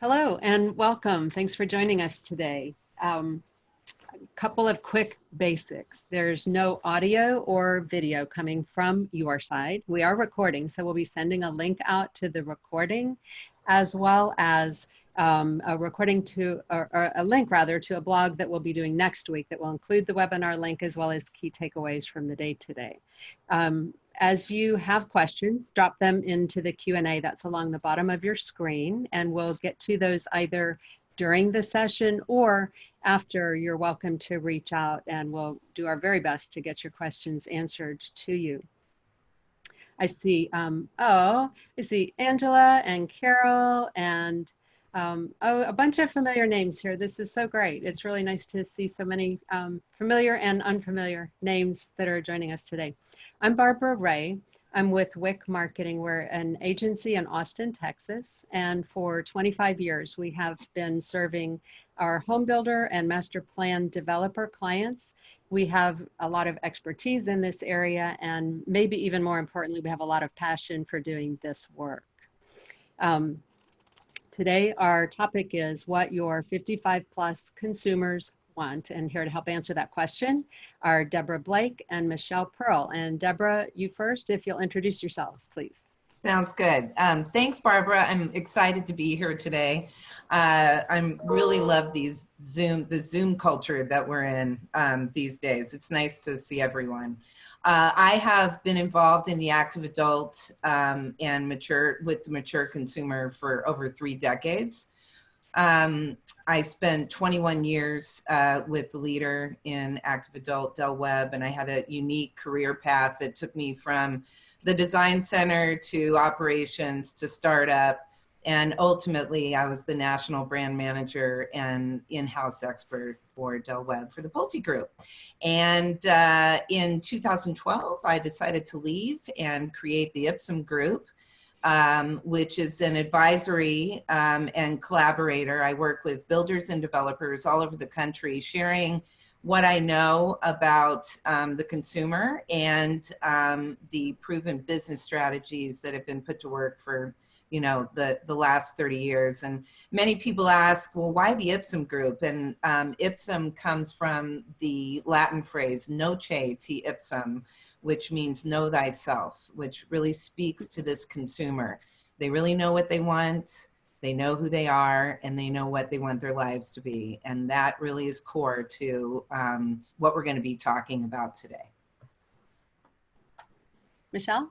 Hello and welcome. Thanks for joining us today. A couple of quick basics. There's no audio or video coming from your side. We are recording, so we'll be sending a link out to the recording, as well as a recording to, or a link rather, to a blog that we'll be doing next week that will include the webinar link as well as key takeaways from the day today. As you have questions, drop them into the Q&A that's along the bottom of your screen, and we'll get to those either during the session or after. You're welcome to reach out and we'll do our very best to get your questions answered to you. I see, I see Angela and Carol and a bunch of familiar names here. This is so great. It's really nice to see so many familiar and unfamiliar names that are joining us today. I'm Barbara Wray. I'm with Wick Marketing. We're an agency in Austin, Texas. And for 25 years, we have been serving our home builder and master plan developer clients. We have a lot of expertise in this area, and maybe even more importantly, we have a lot of passion for doing this work. Today, our topic is what your 55 plus consumers want, and here to help answer that question are Deborah Blake and Michelle Pearl. And Deborah, you first, if you'll introduce yourselves, please. Sounds good. Thanks, Barbara. I'm excited to be here today. I really love the Zoom culture that we're in these days. It's nice to see everyone. I have been involved in the active adult and with the mature consumer for over 3 decades. I spent 21 years with the leader in active adult, Del Webb, and I had a unique career path that took me from the design center to operations to startup, and ultimately I was the national brand manager and in-house expert for Del Webb for the Pardee Group. And in 2012, I decided to leave and create the Ipsum Group, which is an advisory and collaborator. I work with builders and developers all over the country, sharing what I know about the consumer and the proven business strategies that have been put to work for, you know, the last 30 years. And many people ask, well, why the Ipsum Group? And Ipsum comes from the Latin phrase, noce te ipsum, which means know thyself, which really speaks to this consumer. They really know what they want, they know who they are, and they know what they want their lives to be. And that really is core to what we're going to be talking about today. Michelle?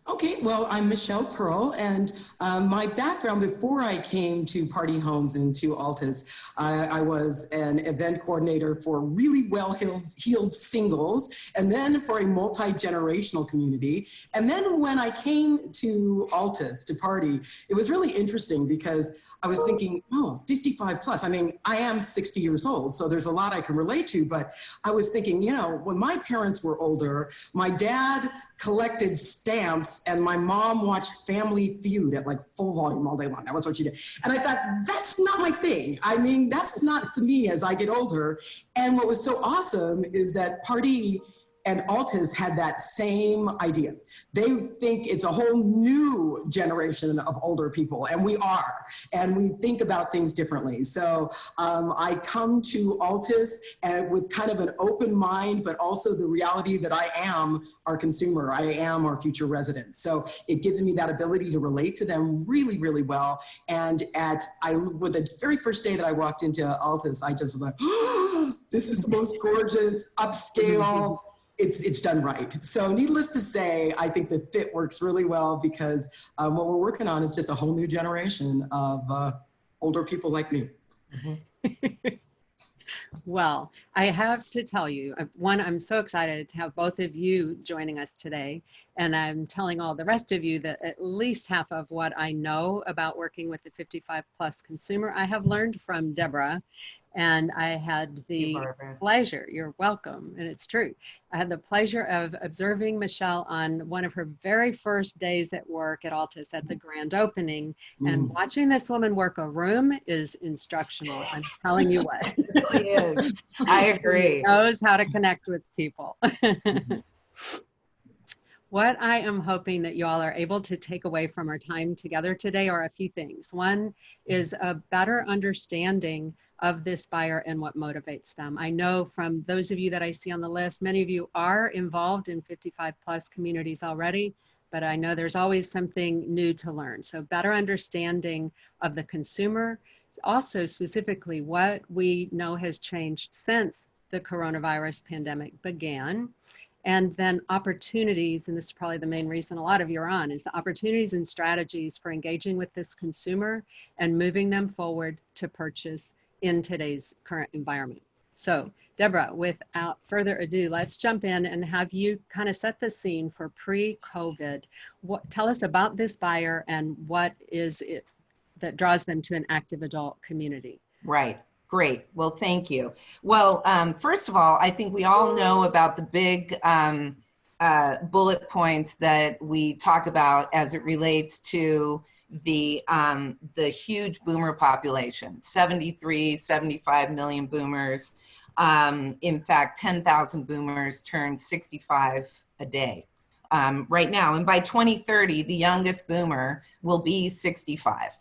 Okay, well, I'm Michelle Pearl, and my background before I came to Pardee Homes and to Altis, I was an event coordinator for really well-heeled singles, and then for a multi-generational community. And then when I came to Altis, to Pardee, it was really interesting because I was thinking, oh, 55 plus. I mean, I am 60 years old, so there's a lot I can relate to, but I was thinking, you know, when my parents were older, my dad collected stamps and my mom watched Family Feud at like full volume all day long. That was what she did. And I thought, that's not my thing. I mean, that's not me as I get older. And what was so awesome is that Pardee and Altis had that same idea. They think it's a whole new generation of older people, and we are, and we think about things differently. So I come to Altis and with kind of an open mind, but also the reality that I am our consumer, I am our future resident. So it gives me that ability to relate to them really, really well. And with the very first day that I walked into Altis, I just was like, oh, this is the most gorgeous, upscale, it's done right. So needless to say, I think the fit works really well because what we're working on is just a whole new generation of older people like me. Mm-hmm. Well, I have to tell you, one, I'm so excited to have both of you joining us today. And I'm telling all the rest of you that at least half of what I know about working with the 55 plus consumer, I have learned from Deborah. And I had the pleasure, you're welcome, and it's true. I had the pleasure of observing Michelle on one of her very first days at work at Altis at the grand opening. And watching this woman work a room is instructional. I'm telling you what. It really is. I agree. She knows how to connect with people. What I am hoping that you all are able to take away from our time together today are a few things. One is a better understanding of this buyer and what motivates them. I know from those of you that I see on the list, many of you are involved in 55+ communities already, but I know there's always something new to learn. So better understanding of the consumer, also specifically what we know has changed since the coronavirus pandemic began. And then opportunities, and this is probably the main reason a lot of you are on, is the opportunities and strategies for engaging with this consumer and moving them forward to purchase in today's current environment. So Deborah, without further ado, let's jump in and have you kind of set the scene for pre-COVID. Tell us about this buyer and what is it that draws them to an active adult community. Right. Great. Well, thank you. Well, first of all, I think we all know about the big bullet points that we talk about as it relates to the huge boomer population, 73, 75 million boomers. In fact, 10,000 boomers turn 65 a day right now. And by 2030, the youngest boomer will be 65.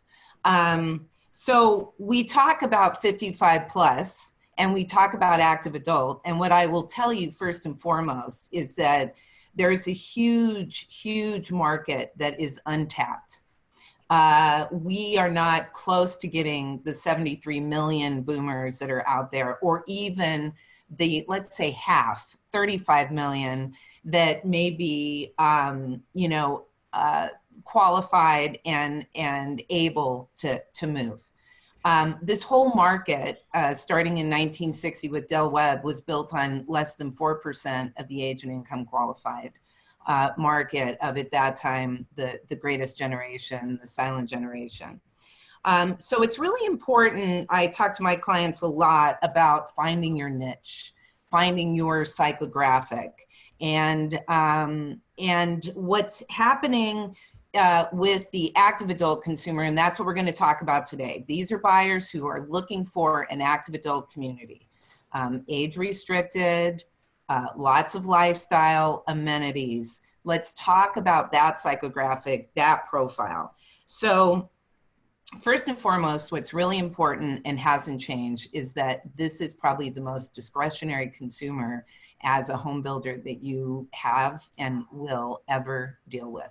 So we talk about 55 plus and we talk about active adult. And what I will tell you first and foremost is that there's a huge, huge market that is untapped. We are not close to getting the 73 million boomers that are out there, or even the, let's say, half, 35 million that may be, qualified and able to move. This whole market, starting in 1960 with Del Webb, was built on less than 4% of the age and income qualified market of, at that time, the greatest generation, the silent generation. So it's really important. I talk to my clients a lot about finding your niche, finding your psychographic, and what's happening with the active adult consumer, and that's what we're going to talk about today. These are buyers who are looking for an active adult community, age restricted, lots of lifestyle amenities. Let's talk about that psychographic, that profile. So first and foremost, what's really important and hasn't changed is that this is probably the most discretionary consumer as a home builder that you have and will ever deal with.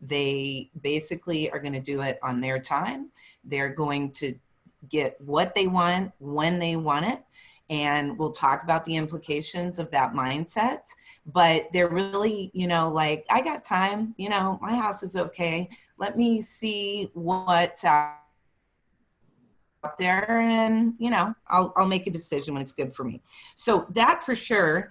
They basically are going to do it on their time. They're going to get what they want when they want it. And we'll talk about the implications of that mindset. But they're really, like, I got time, my house is okay. Let me see what's out there, and I'll make a decision when it's good for me. So that for sure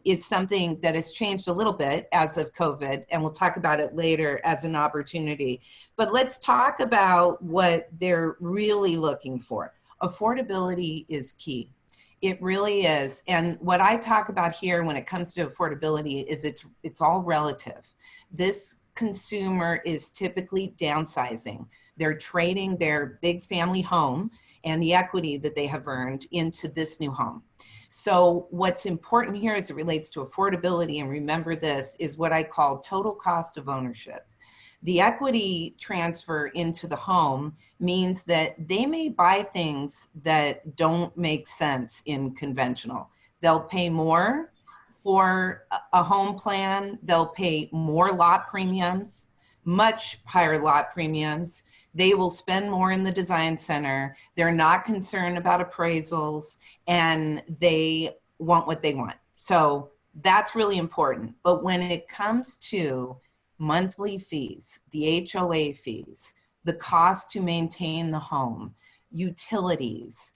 is something that has changed a little bit as of COVID, and we'll talk about it later as an opportunity. But let's talk about what they're really looking for. Affordability is key. It really is. And what I talk about here when it comes to affordability is it's all relative. This consumer is typically downsizing. They're trading their big family home and the equity that they have earned into this new home. So what's important here as it relates to affordability, and remember this, is what I call total cost of ownership. The equity transfer into the home means that they may buy things that don't make sense in conventional. They'll pay more for a home plan. They'll pay more lot premiums, much higher lot premiums. They will spend more in the design center. They're not concerned about appraisals, and they want what they want. So that's really important. But when it comes to monthly fees, the HOA fees, the cost to maintain the home, utilities,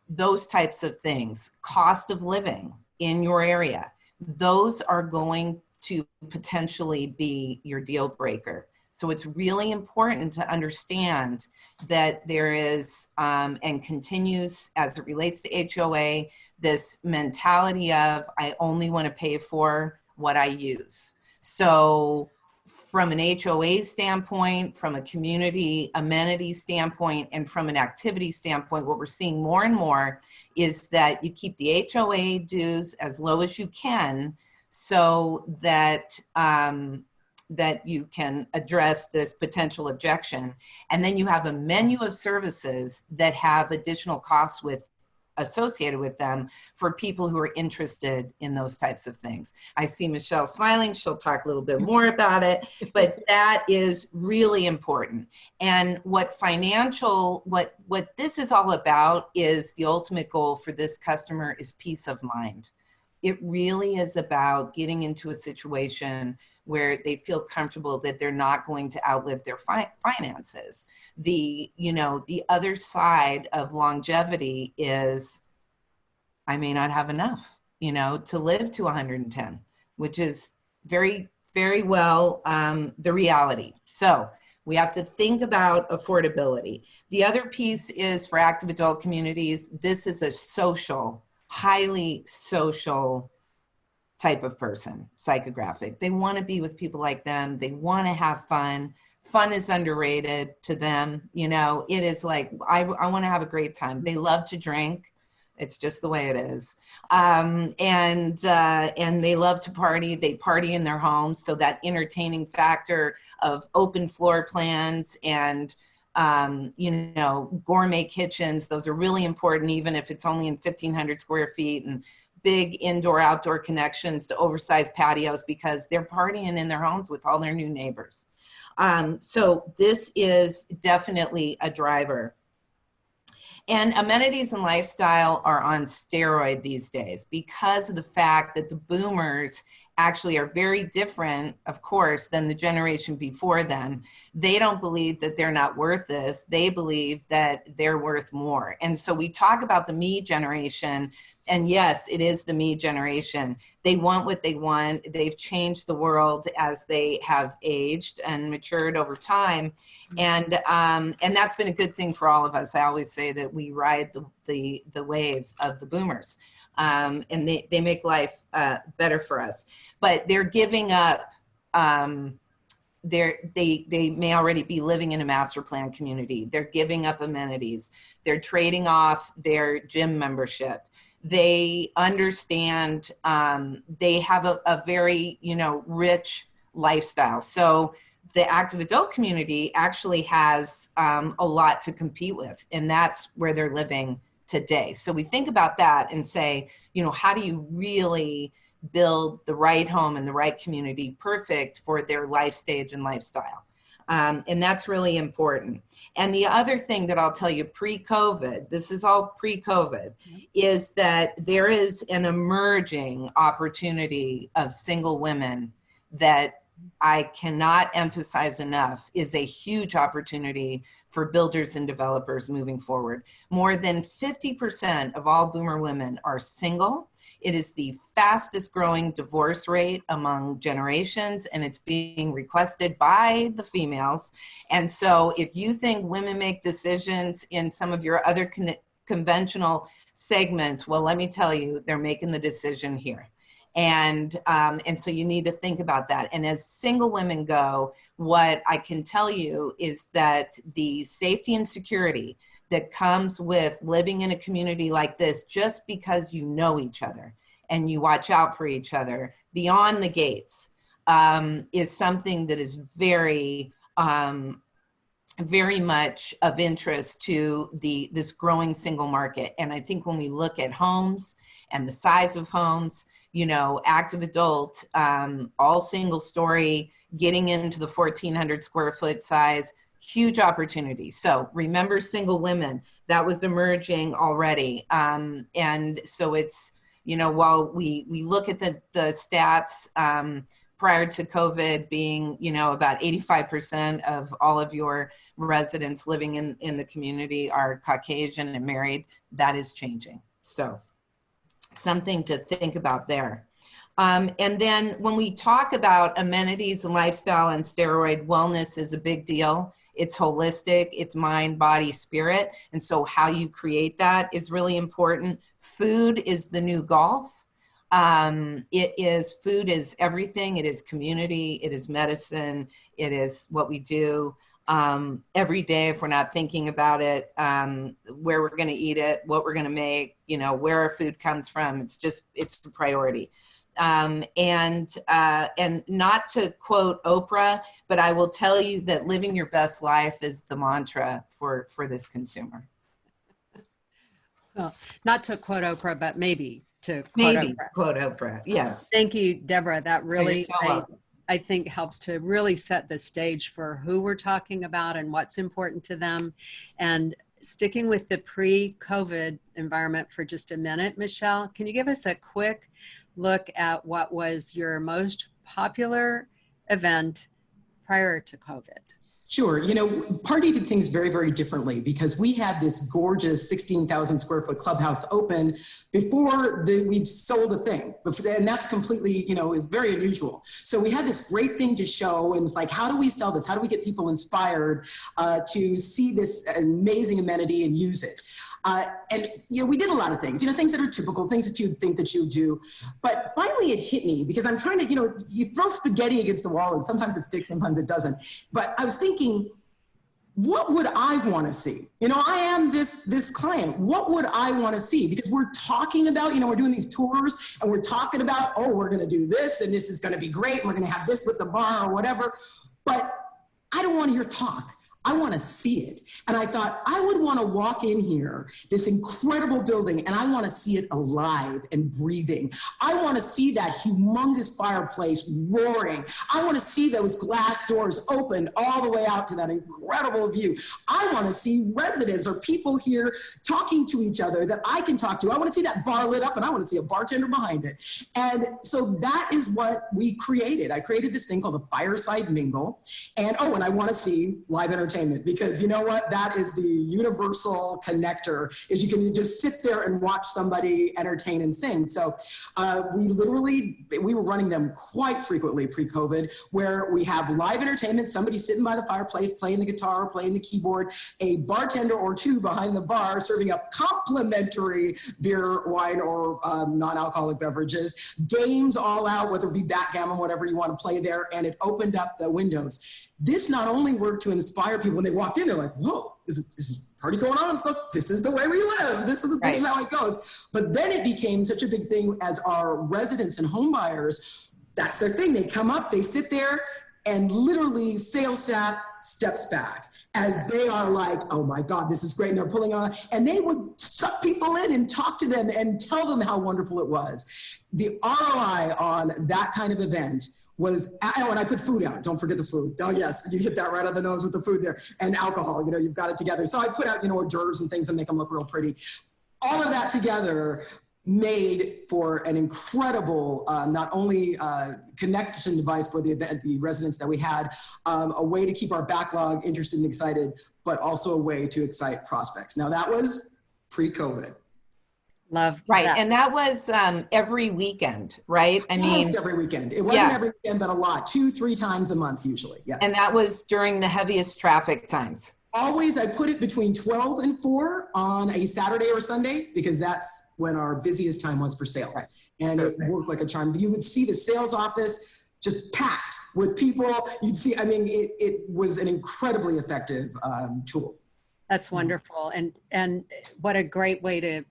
those types of things, cost of living in your area, those are going to potentially be your deal breaker. So it's really important to understand that there is, and continues as it relates to HOA, this mentality of, I only want to pay for what I use. So from an HOA standpoint, from a community amenity standpoint, and from an activity standpoint, what we're seeing more and more is that you keep the HOA dues as low as you can so that that you can address this potential objection. And then you have a menu of services that have additional costs associated with them for people who are interested in those types of things. I see Michelle smiling. She'll talk a little bit more about it, but that is really important. And what this is all about is the ultimate goal for this customer is peace of mind. It really is about getting into a situation where they feel comfortable that they're not going to outlive their finances. The other side of longevity is I may not have enough, to live to 110, which is very, very well the reality. So we have to think about affordability. The other piece is for active adult communities. This is a social, highly social type of person, psychographic. They want to be with people like them. They want to have fun. Fun is underrated to them. It is like, I want to have a great time. They love to drink. It's just the way it is. And they love to party. They party in their homes. So that entertaining factor of open floor plans and gourmet kitchens, those are really important, even if it's only in 1,500 square feet, and big indoor-outdoor connections to oversized patios because they're partying in their homes with all their new neighbors. So this is definitely a driver. And amenities and lifestyle are on steroid these days because of the fact that the boomers actually are very different, of course, than the generation before them. They don't believe that they're not worth this. They believe that they're worth more. And so we talk about the me generation, and yes, it is the me generation. They want what they want. They've changed the world as they have aged and matured over time. And that's been a good thing for all of us. I always say that we ride the wave of the boomers. And they make life better for us. But they're giving up, they may already be living in a master plan community. They're giving up amenities. They're trading off their gym membership. They understand, they have a very, rich lifestyle. So the active adult community actually has a lot to compete with, and that's where they're living today. So we think about that and say, how do you really build the right home and the right community perfect for their life stage and lifestyle? And that's really important. And the other thing that I'll tell you pre-COVID, this is all pre-COVID, is that there is an emerging opportunity of single women that I cannot emphasize enough is a huge opportunity for builders and developers moving forward. More than 50% of all boomer women are single. It is the fastest growing divorce rate among generations, and it's being requested by the females. And so if you think women make decisions in some of your other conventional segments, well, let me tell you, they're making the decision here. And so you need to think about that. And as single women go, what I can tell you is that the safety and security that comes with living in a community like this, just because you know each other and you watch out for each other beyond the gates, is something that is very, very much of interest to this growing single market. And I think when we look at homes and the size of homes, active adult, all single story, getting into the 1,400 square foot size, huge opportunity. So remember single women, that was emerging already. And so it's, while we look at the stats prior to COVID being, about 85% of all of your residents living in the community are Caucasian and married, that is changing. So something to think about there. And then when we talk about amenities and lifestyle and steroid, wellness is a big deal. It's holistic, it's mind, body, spirit. And so how you create that is really important. Food is the new golf. Food is everything. It is community, it is medicine, it is what we do every day if we're not thinking about it, where we're going to eat it, what we're going to make, where our food comes from. It's a priority. And not to quote Oprah, but I will tell you that living your best life is the mantra for this consumer. Well, not to quote Oprah, but maybe to quote Maybe Oprah. quote Oprah. Yes. Thank you, Deborah. That really, So welcome. I think helps to really set the stage for who we're talking about and what's important to them. And sticking with the pre-COVID environment for just a minute, Michelle, can you give us a quick look at what was your most popular event prior to COVID? Sure. You know, Pardee did things very, very differently because we had this gorgeous 16,000 square foot clubhouse open before we'd sold a thing. And that's completely, you know, is very unusual. So we had this great thing to show, and it's like, how do we sell this? How do we get people inspired to see this amazing amenity and use it? And, you know, we did a lot of things, you know, things that are typical, things that you'd think that you'd do. But finally it hit me because I'm trying to, you know, you throw spaghetti against the wall and sometimes it sticks, sometimes it doesn't. But I was thinking, what would I want to see? You know, I am this client. What would I want to see? Because we're talking about, you know, we're doing these tours and we're talking about, oh, we're going to do this and this is going to be great. And we're going to have this with the bar or whatever. But I don't want to hear talk. I want to see it. And I thought I would want to walk in here, this incredible building, and I want to see it alive and breathing. I want to see that humongous fireplace roaring. I want to see those glass doors open all the way out to that incredible view. I want to see residents or people here talking to each other that I can talk to. I want to see that bar lit up and I want to see a bartender behind it. And so that is what we created. I created this thing called a fireside mingle. And oh, and I want to see live entertainment. Because you know what, that is the universal connector, is you can just sit there and watch somebody entertain and sing. So we were running them quite frequently pre-COVID, where we have live entertainment, somebody sitting by the fireplace playing the guitar, playing the keyboard, a bartender or two behind the bar serving up complimentary beer, wine, or non-alcoholic beverages, games all out, whether it be backgammon, whatever you want to play there, and it opened up the windows. This not only worked to inspire people when they walked in, they're like, whoa, is a party going on? So this is the way we live. This is how it goes. But then it became such a big thing as our residents and home buyers, that's their thing. They come up, they sit there, and literally sales staff steps back as they are like, oh my God, this is great. And they're pulling on, and they would suck people in and talk to them and tell them how wonderful it was. The ROI on that kind of event was, oh, and I put food out. Don't forget the food. Oh yes, you hit that right on the nose with the food there. And alcohol, you know, you've got it together. So I put out, you know, hors d'oeuvres and things that make them look real pretty. All of that together made for an incredible, not only connection device for the residents that we had, a way to keep our backlog interested and excited, but also a way to excite prospects. Now that was pre-COVID. Love right, that. and that was every weekend, right? I mean, almost every weekend. It wasn't every weekend, but a lot, 2-3 times a month usually. Yes. And that was during the heaviest traffic times. Always, I put it between 12 and 4 on a Saturday or Sunday because that's when our busiest time was for sales. Right. And it worked like a charm. You would see the sales office just packed with people. You'd see, I mean, it was an incredibly effective tool. That's wonderful. And what a great way to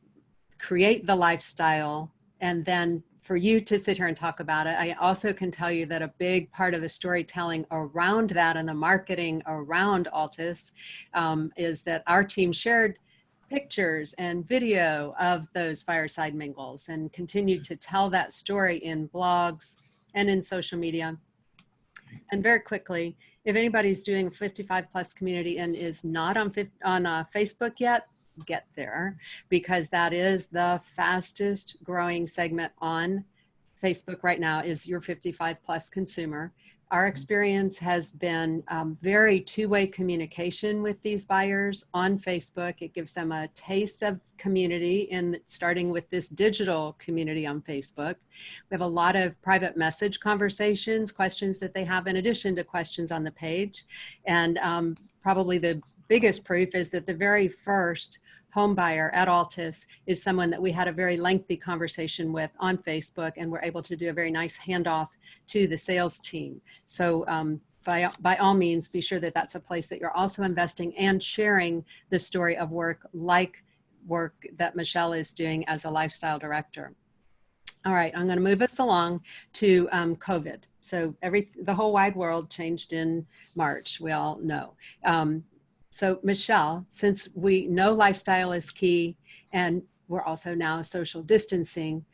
create the lifestyle, and then for you to sit here and talk about it. I also can tell you that a big part of the storytelling around that and the marketing around Altis is that our team shared pictures and video of those fireside mingles and continued to tell that story in blogs and in social media. And very quickly, if anybody's doing 55 plus community and is not on Facebook yet, get there, because that is the fastest growing segment on Facebook right now is your 55 plus consumer. Our experience has been very two-way communication with these buyers on Facebook. It gives them a taste of community, and starting with this digital community on Facebook. We have a lot of private message conversations, questions that they have in addition to questions on the page. And probably the biggest proof is that the very first home buyer at Altis is someone that we had a very lengthy conversation with on Facebook, and we're able to do a very nice handoff to the sales team. So by all means, be sure that that's a place that you're also investing and sharing the story of work, like work that Michelle is doing as a lifestyle director. All right, I'm going to move us along to COVID. So the whole wide world changed in March, we all know. So Michelle, since we know lifestyle is key and we're also now social distancing,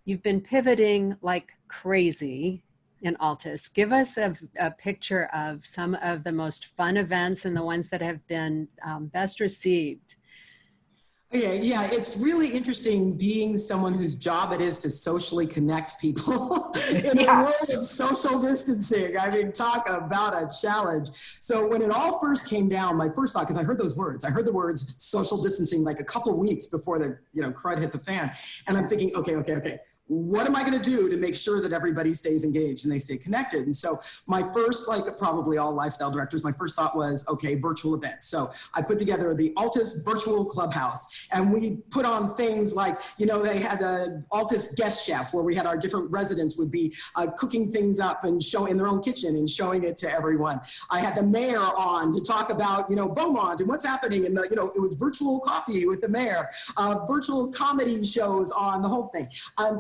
you've been pivoting like crazy in Altis. Give us a picture of some of the most fun events and the ones that have been best received. Yeah, it's really interesting being someone whose job it is to socially connect people in a world of social distancing. I mean, talk about a challenge. So when it all first came down, my first thought, because I heard the words social distancing like a couple of weeks before the crud hit the fan. And I'm thinking, okay. What am I going to do to make sure that everybody stays engaged and they stay connected? And so my first, like probably all lifestyle directors, my first thought was, okay, virtual events. So I put together the Altis virtual clubhouse, and we put on things like, they had an Altis guest chef where we had our different residents would be cooking things up and showing in their own kitchen and showing it to everyone. I had the mayor on to talk about, Beaumont and what's happening. And, it was virtual coffee with the mayor, virtual comedy shows on the whole thing.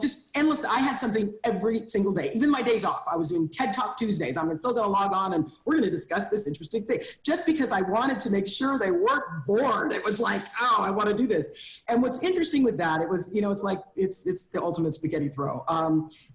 Just endless. I had something every single day, even my days off. I was doing TED Talk Tuesdays. I'm still going to log on and we're going to discuss this interesting thing, just because I wanted to make sure they weren't bored. It was like, oh, I want to do this. And what's interesting with that, it was, it's the ultimate spaghetti throw,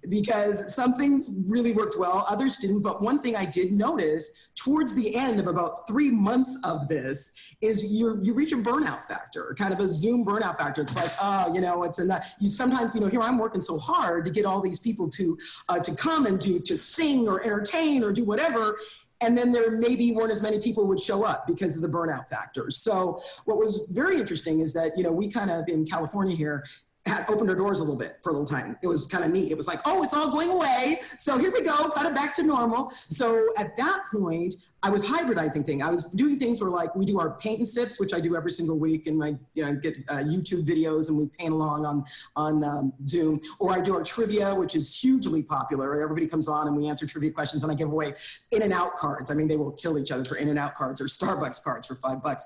because some things really worked well, others didn't. But one thing I did notice towards the end of about 3 months of this is you reach a burnout factor, kind of a Zoom burnout factor. It's like, it's enough. Sometimes, here I'm working so hard to get all these people to come and to sing or entertain or do whatever. And then there maybe weren't as many people would show up because of the burnout factor. So what was very interesting is that, we kind of in California here had opened our doors a little bit for a little time. It was kind of neat. It was like, oh, it's all going away. So here we go, cut it back to normal. So at that point, I was hybridizing things. I was doing things where like we do our paint and sips, which I do every single week, and I get YouTube videos and we paint along on Zoom. Or I do our trivia, which is hugely popular. Everybody comes on and we answer trivia questions, and I give away In-N-Out cards. I mean, they will kill each other for In-N-Out cards or Starbucks cards for $5.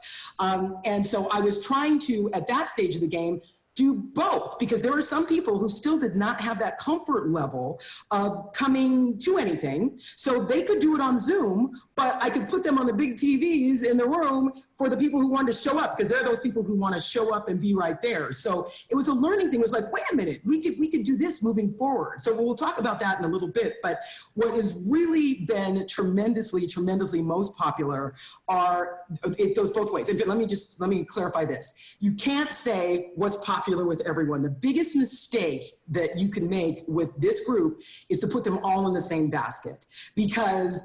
And so I was trying to, at that stage of the game, do both, because there were some people who still did not have that comfort level of coming to anything. So they could do it on Zoom, but I could put them on the big TVs in the room for the people who wanted to show up, because they're those people who want to show up and be right there. So it was a learning thing. It was like, wait a minute, we could do this moving forward. So we'll talk about that in a little bit. But what has really been tremendously most popular are, it goes both ways. And let me clarify this. You can't say what's popular with everyone. The biggest mistake that you can make with this group is to put them all in the same basket, because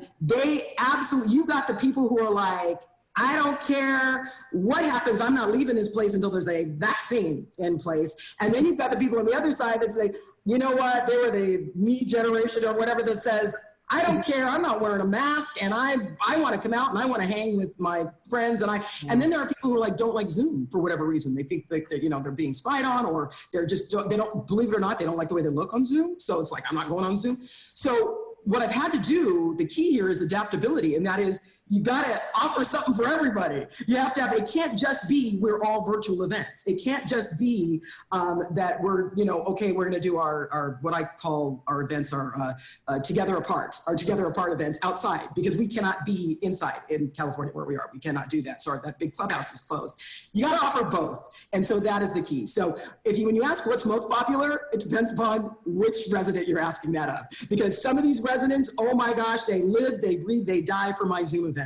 you got the people who are like, I don't care what happens. I'm not leaving this place until there's a vaccine in place. And then you've got the people on the other side that say, you know what? They were the me generation or whatever that says, I don't care. I'm not wearing a mask, and I want to come out and I want to hang with my friends. And then there are people who don't like Zoom for whatever reason. They think that they're being spied on, or they don't, believe it or not, they don't like the way they look on Zoom. So it's like, I'm not going on Zoom. So what I've had to do, the key here is adaptability, and that is you got to offer something for everybody. You have to have, it can't just be we're all virtual events. It can't just be that we're, okay, we're going to do our what I call our events, our Together Apart events outside, because we cannot be inside in California where we are. We cannot do that. So that big clubhouse is closed. You got to offer both. And so that is the key. So when you ask what's most popular, it depends upon which resident you're asking that of. Because some of these residents, oh my gosh, they live, they breathe, they die for my Zoom events.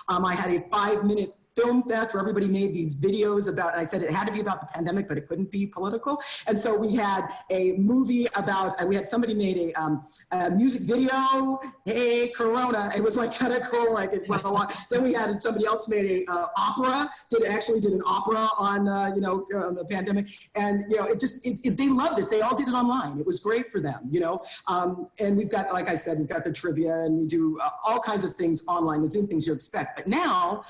I had a 5-minute film fest where everybody made these videos about, I said it had to be about the pandemic, but it couldn't be political. And so we had a movie about, we had somebody made a music video, hey, Corona. It was like kind of cool, like it went along. Then we had somebody else made a opera, did an opera on, on the pandemic. And, they loved this. They all did it online. It was great for them, and we've got, like I said, we've got the trivia, and we do all kinds of things online, the Zoom things you expect. But now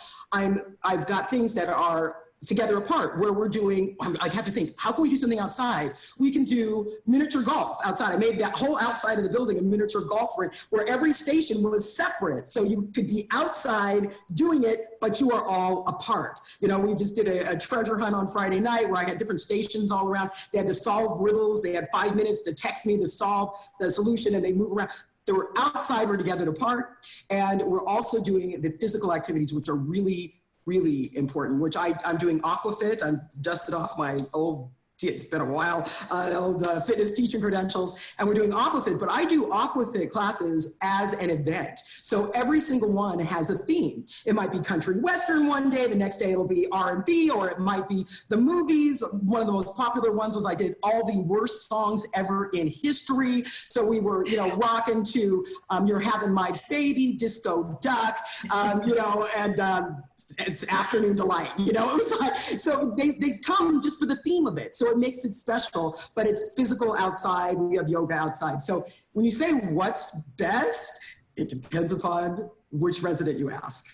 I've got things that are Together Apart, where we're doing, I have to think, how can we do something outside? We can do miniature golf outside. I made that whole outside of the building a miniature golf ring where every station was separate. So you could be outside doing it, but you are all apart. You know, we just did a treasure hunt on Friday night where I had different stations all around. They had to solve riddles. They had 5 minutes to text me to solve the solution, and they move around. They were outside, we're together apart. And we're also doing the physical activities, which are really, really important, which I'm doing aquafit. I'm dusted off my old, it's been a while, old fitness teaching credentials, and we're doing aquafit, but I do aquafit classes as an event. So every single one has a theme. It might be country western one day, the next day it'll be R&B, or it might be the movies. One of the most popular ones was I did all the worst songs ever in history. So we were, you know, rocking to You're Having My Baby, Disco Duck, you know, and it's Afternoon Delight, you know. It was like, so they come just for the theme of it. So it makes it special, but it's physical outside. We have yoga outside. So when you say what's best, it depends upon which resident you ask.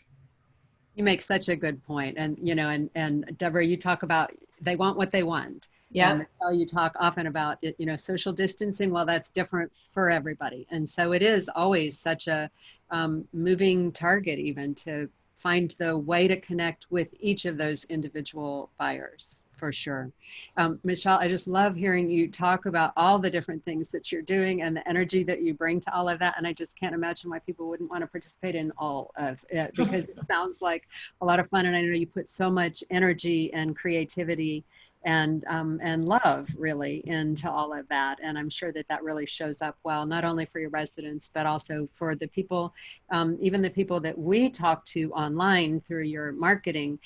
You make such a good point. And, you know, and Deborah, you talk about, they want what they want. Yeah. You talk often about, you know, social distancing. Well, that's different for everybody. And so it is always such a moving target, even to find the way to connect with each of those individual buyers, for sure. Michelle, I just love hearing you talk about all the different things that you're doing and the energy that you bring to all of that. And I just can't imagine why people wouldn't want to participate in all of it, because it sounds like a lot of fun. And I know you put so much energy and creativity and love really into all of that. And I'm sure that that really shows up well, not only for your residents, but also for the people, even the people that we talk to online through your marketing,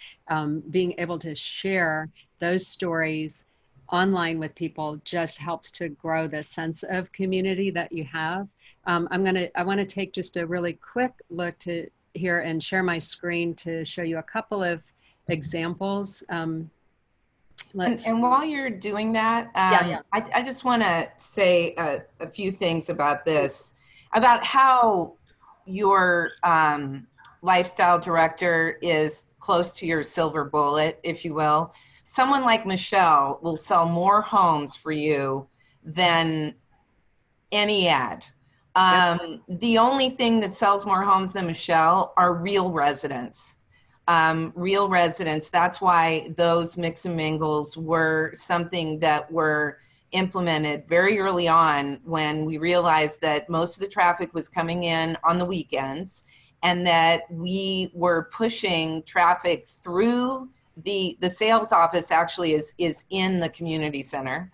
being able to share those stories online with people just helps to grow the sense of community that you have. I want to take just a really quick look to here and share my screen to show you a couple of examples. And while you're doing that, I just want to say a few things about this, about how your lifestyle director is close to your silver bullet, if you will. Someone like Michelle will sell more homes for you than any ad. The only thing that sells more homes than Michelle are real residents. Real residents. That's why those mix and mingles were something that were implemented very early on, when we realized that most of the traffic was coming in on the weekends, and that we were pushing traffic through the sales office. Actually is in the community center.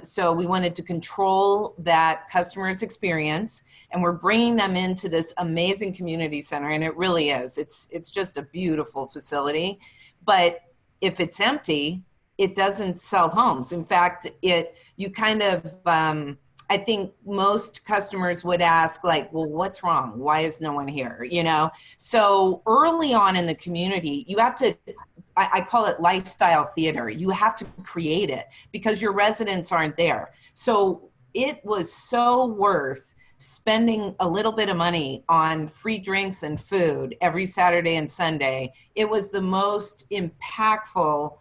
So we wanted to control that customer's experience, and we're bringing them into this amazing community center. And it really is, it's just a beautiful facility. But if it's empty, it doesn't sell homes. In fact, you kind of, I think most customers would ask, like, well, what's wrong? Why is no one here? You know? So early on in the community, you have to, I call it lifestyle theater. You have to create it because your residents aren't there. So it was so worth spending a little bit of money on free drinks and food every Saturday and Sunday. It was the most impactful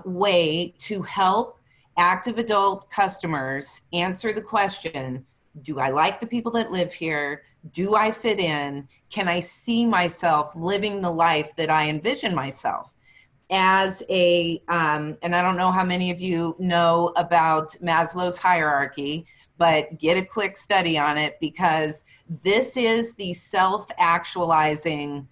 way to help active adult customers answer the question, do I like the people that live here? Do I fit in? Can I see myself living the life that I envision myself? As a, and I don't know how many of you know about Maslow's hierarchy, but get a quick study on it, because this is the self-actualizing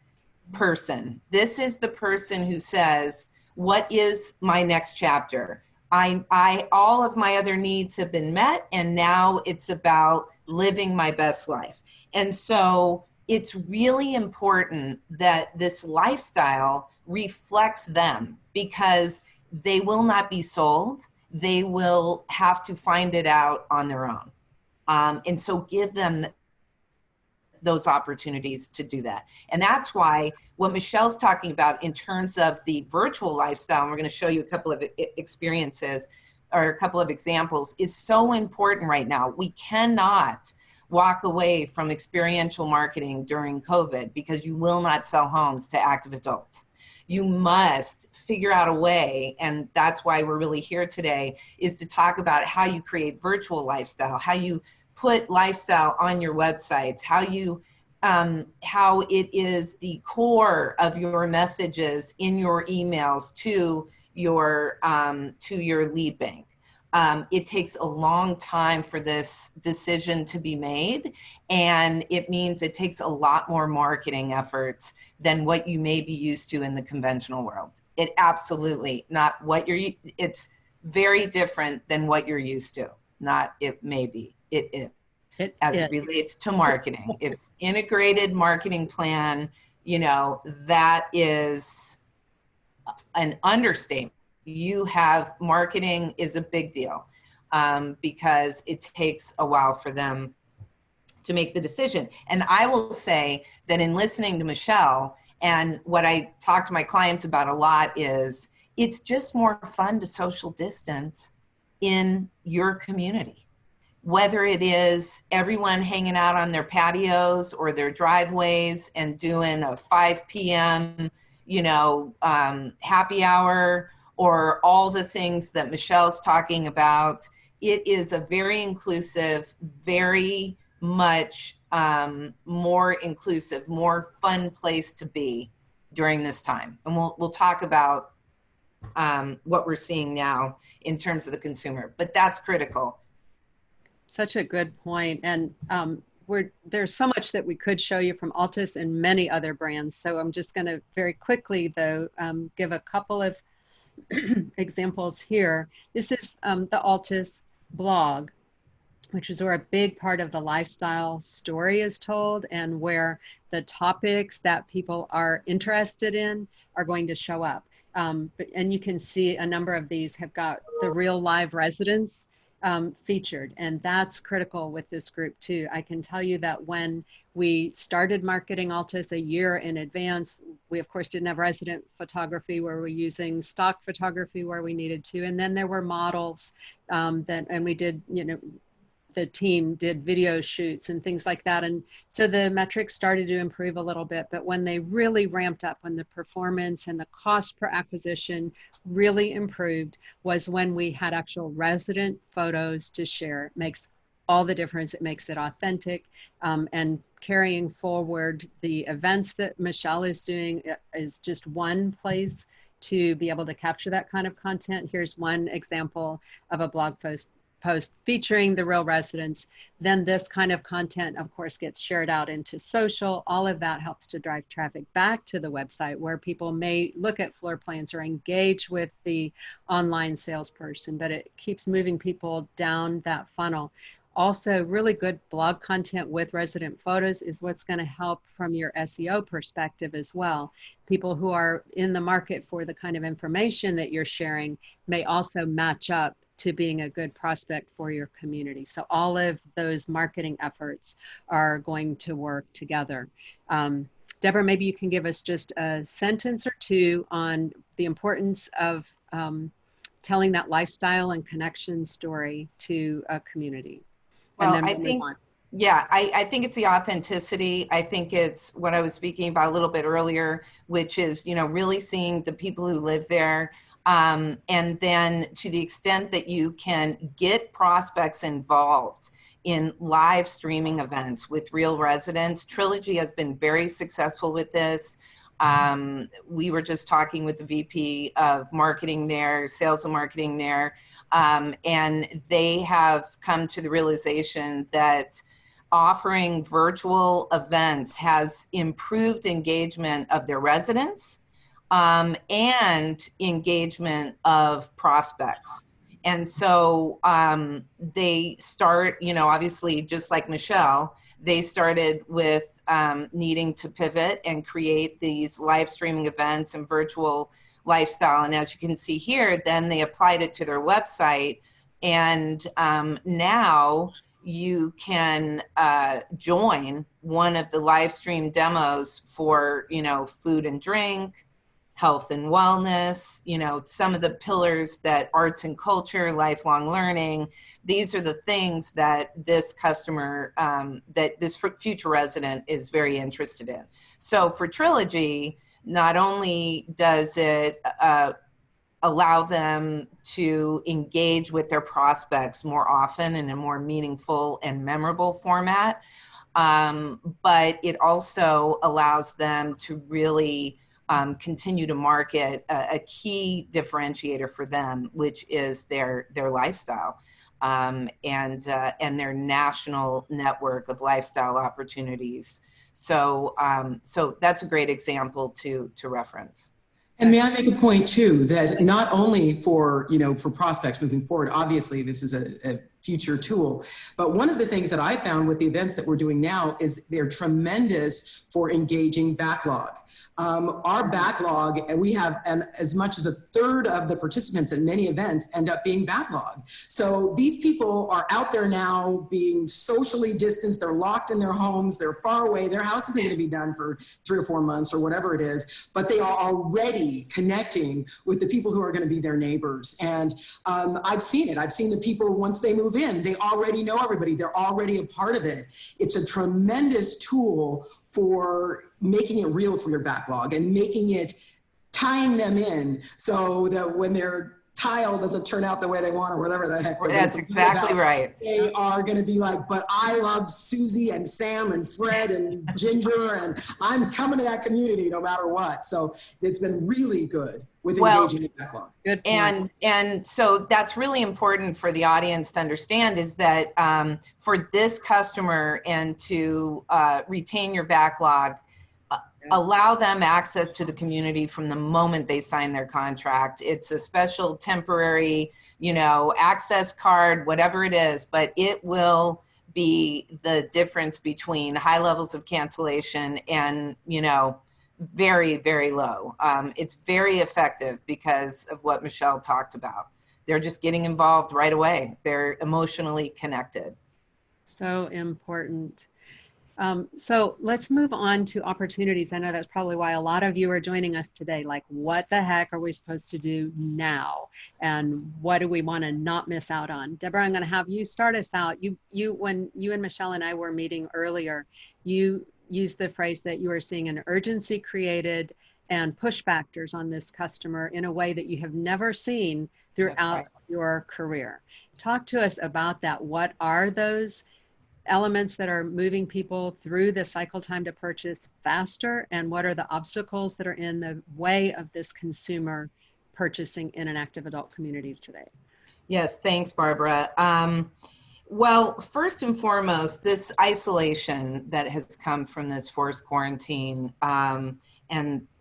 person. This is the person who says, what is my next chapter? All of my other needs have been met, and now it's about living my best life. And so it's really important that this lifestyle reflects them, because they will not be sold. They will have to find it out on their own. And so give them those opportunities to do that. And that's why what Michelle's talking about in terms of the virtual lifestyle, and we're going to show you a couple of experiences or a couple of examples, is so important right now. We cannot walk away from experiential marketing during COVID, because you will not sell homes to active adults. You must figure out a way, and that's why we're really here today, is to talk about how you create virtual lifestyle, how you put lifestyle on your websites, how it is the core of your messages in your emails to your lead bank. It takes a long time for this decision to be made, and it means it takes a lot more marketing efforts than what you may be used to in the conventional world. It absolutely not what it's very different than what you're used to. Not it may be, it is. It relates to marketing. If integrated marketing plan, that is an understatement. Marketing is a big deal because it takes a while for them to make the decision. And I will say that in listening to Michelle, and what I talk to my clients about a lot is, it's just more fun to social distance in your community. Whether it is everyone hanging out on their patios or their driveways and doing a 5 p.m., happy hour, or all the things that Michelle's talking about, it is a very inclusive, very much more inclusive, more fun place to be during this time. And we'll talk about what we're seeing now in terms of the consumer, but that's critical. Such a good point. And there's so much that we could show you from Altis and many other brands. So I'm just going to very quickly, though, give a couple of examples here. This is the Altis blog, which is where a big part of the lifestyle story is told and where the topics that people are interested in are going to show up. And you can see a number of these have got the real live residents featured, and that's critical with this group too. I can tell you that when we started marketing Altis a year in advance, we of course didn't have resident photography where we're using stock photography where we needed to, and then there were models and we did, the team did video shoots and things like that. And so the metrics started to improve a little bit, but when they really ramped up, when the performance and the cost per acquisition really improved, was when we had actual resident photos to share. It makes all the difference. It makes it authentic. And carrying forward the events that Michelle is doing is just one place to be able to capture that kind of content. Here's one example of a blog post featuring the real residents. Then this kind of content, of course, gets shared out into social. All of that helps to drive traffic back to the website where people may look at floor plans or engage with the online salesperson, but it keeps moving people down that funnel. Also, really good blog content with resident photos is what's going to help from your SEO perspective as well. People who are in the market for the kind of information that you're sharing may also match up to being a good prospect for your community. So all of those marketing efforts are going to work together. Deborah, maybe you can give us just a sentence or two on the importance of telling that lifestyle and connection story to a community. Well, I think it's the authenticity. I think it's what I was speaking about a little bit earlier, which is, really seeing the people who live there. And then to the extent that you can get prospects involved in live streaming events with real residents, Trilogy has been very successful with this. We were just talking with the VP of marketing there, sales and marketing there, and they have come to the realization that offering virtual events has improved engagement of their residents and engagement of prospects. And so they start, obviously, just like Michelle, they started with needing to pivot and create these live streaming events and virtual lifestyle. And as you can see here, then they applied it to their website. And now you can join one of the live stream demos for, food and drink, health and wellness, some of the pillars that arts and culture, lifelong learning, these are the things that this customer, that this future resident is very interested in. So for Trilogy, not only does it allow them to engage with their prospects more often in a more meaningful and memorable format, but it also allows them to really continue to market a key differentiator for them, which is their lifestyle and their national network of lifestyle opportunities. So, so that's a great example to reference. And may I make a point too, that not only for, for prospects moving forward, obviously this is a future tool, but one of the things that I found with the events that we're doing now is they're tremendous for engaging backlog. Our backlog, and we have as much as a third of the participants at many events end up being backlog. So these people are out there now being socially distanced, they're locked in their homes, they're far away, their house isn't gonna be done for 3 or 4 months or whatever it is, but they are already connecting with the people who are gonna be their neighbors. And I've seen it. I've seen the people, once they move in, they already know everybody. They're already a part of it. It's a tremendous tool for making it real for your backlog and tying them in so that when their tile doesn't turn out the way they want or whatever the heck. That's exactly right. They are going to be like, but I love Susie and Sam and Fred and Ginger, and I'm coming to that community no matter what. So it's been really good with engaging in backlog. Good point. And so that's really important for the audience to understand, is that for this customer and to retain your backlog, allow them access to the community from the moment they sign their contract. It's a special temporary, access card, whatever it is, but it will be the difference between high levels of cancellation and, very, very low. It's very effective because of what Michelle talked about. They're just getting involved right away. They're emotionally connected. So important. So let's move on to opportunities. I know that's probably why a lot of you are joining us today. Like, what the heck are we supposed to do now? And what do we want to not miss out on? Deborah, I'm going to have you start us out. When you and Michelle and I were meeting earlier, you used the phrase that you are seeing an urgency created and push factors on this customer in a way that you have never seen throughout your career. Talk to us about that. What are those elements that are moving people through the cycle time to purchase faster, and what are the obstacles that are in the way of this consumer purchasing in an active adult community today? Yes, thanks, Barbara. Well, first and foremost, this isolation that has come from this forced quarantine, and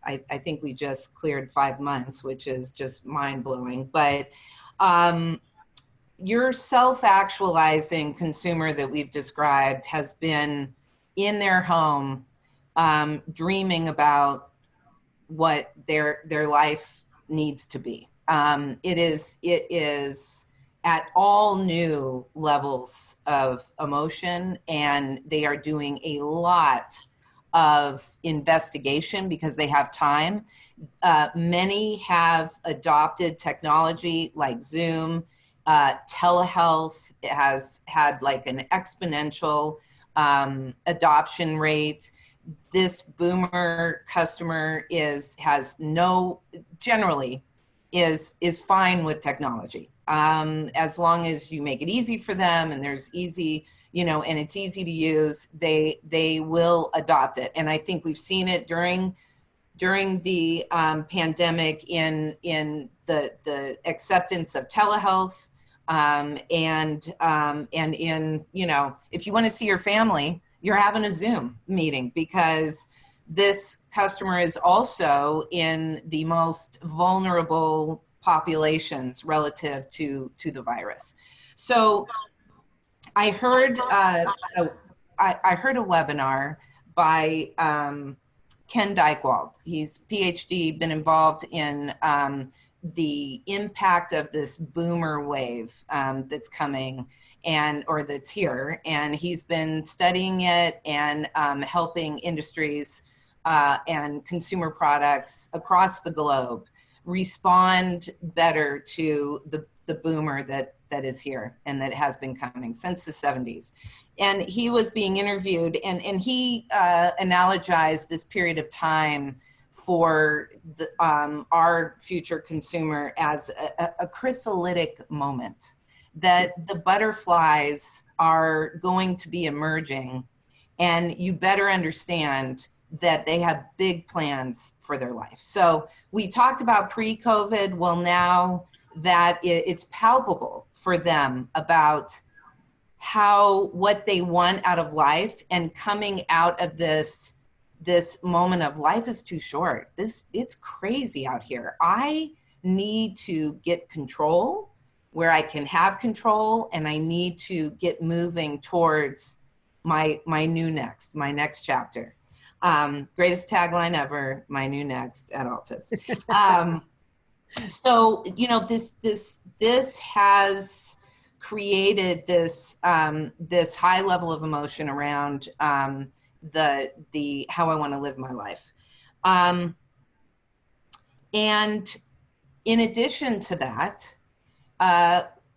I think we just cleared 5 months, which is just mind-blowing, but your self-actualizing consumer that we've described has been in their home, dreaming about what their life needs to be. It is at all new levels of emotion, and they are doing a lot of investigation because they have time. Many have adopted technology like Zoom. Telehealth has had like an exponential adoption rate. This boomer customer generally is fine with technology. As long as you make it easy for them and there's easy, and it's easy to use, they will adopt it. And I think we've seen it during the pandemic in the acceptance of telehealth. And in, if you want to see your family, you're having a Zoom meeting, because this customer is also in the most vulnerable populations relative to the virus. So I heard I heard a webinar by Ken Dykewald. He's PhD, been involved in the impact of this boomer wave that's coming or that's here. And he's been studying it and helping industries and consumer products across the globe respond better to the boomer that is here and that has been coming since the 70s. And he was being interviewed, and he analogized this period of time for our future consumer as a chrysalytic moment, that the butterflies are going to be emerging, and you better understand that they have big plans for their life. So we talked about pre-COVID. Well, now that it's palpable for them about what they want out of life, and coming out of this moment of life is too short. It's crazy out here. I need to get control where I can have control, and I need to get moving towards my next chapter. Greatest tagline ever, my new next at Altis. So, you know, this has created this high level of emotion around the how I want to live my life. And in addition to that,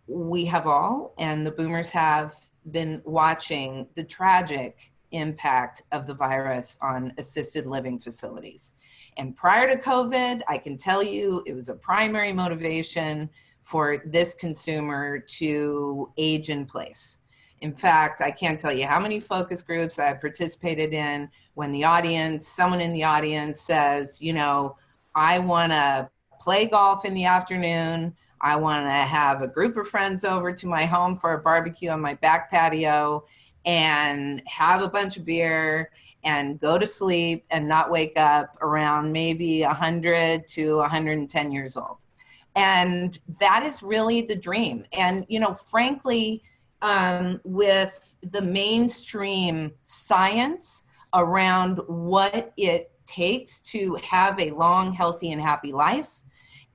we have all, and the boomers have, been watching the tragic impact of the virus on assisted living facilities. And prior to COVID, I can tell you it was a primary motivation for this consumer to age in place. In fact, I can't tell you how many focus groups I participated in when someone in the audience says, you know, I want to play golf in the afternoon. I want to have a group of friends over to my home for a barbecue on my back patio and have a bunch of beer and go to sleep and not wake up around maybe 100 to 110 years old. And that is really the dream. And, you know, frankly, with the mainstream science around what it takes to have a long, healthy, and happy life,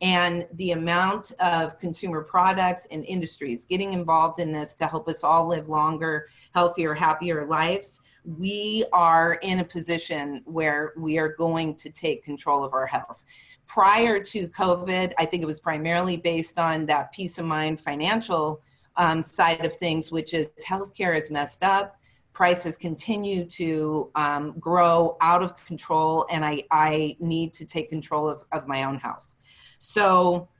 and the amount of consumer products and industries getting involved in this to help us all live longer, healthier, happier lives, we are in a position where we are going to take control of our health. Prior to COVID, I think it was primarily based on that peace of mind financial side of things, which is healthcare is messed up. Prices continue to grow out of control, and I need to take control of my own health. So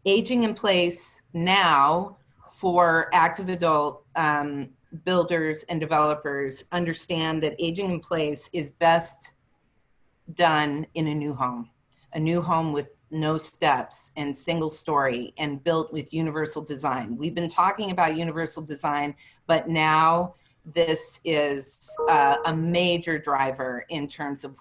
aging in place now for active adult builders and developers understand that aging in place is best done in a new home with no steps and single story and built with universal design. We've been talking about universal design, but now this is a major driver in terms of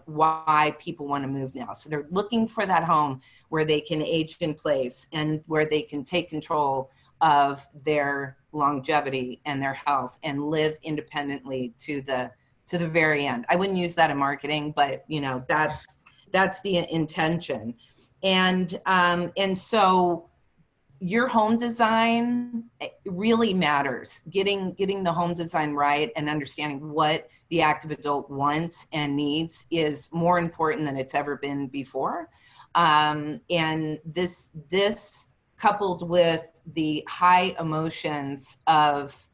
why people want to move now. So they're looking for that home where they can age in place and where they can take control of their longevity and their health and live independently to the very end. I wouldn't use that in marketing, but you know, that's the intention. And so your home design really matters. Getting the home design right and understanding what the active adult wants and needs is more important than it's ever been before. And this coupled with the high emotions of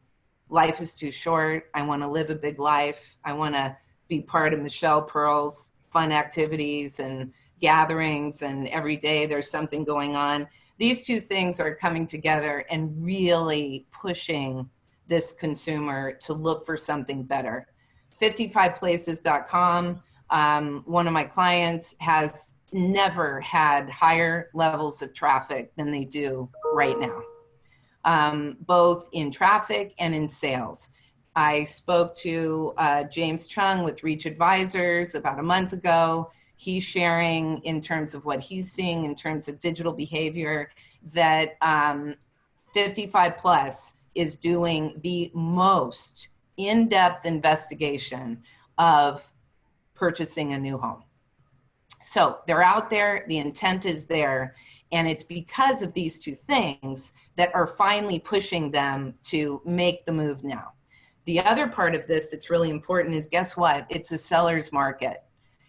life is too short, I want to live a big life, I want to be part of Michelle Pearl's fun activities and gatherings, and every day there's something going on. These two things are coming together and really pushing this consumer to look for something better. 55places.com, one of my clients has never had higher levels of traffic than they do right now, both in traffic and in sales. I spoke to James Chung with Reach Advisors about a month ago. He's sharing in terms of what he's seeing in terms of digital behavior that 55 plus is doing the most in-depth investigation of purchasing a new home. So they're out there, the intent is there, and it's because of these two things that are finally pushing them to make the move now. The other part of this that's really important is, guess what? It's a seller's market.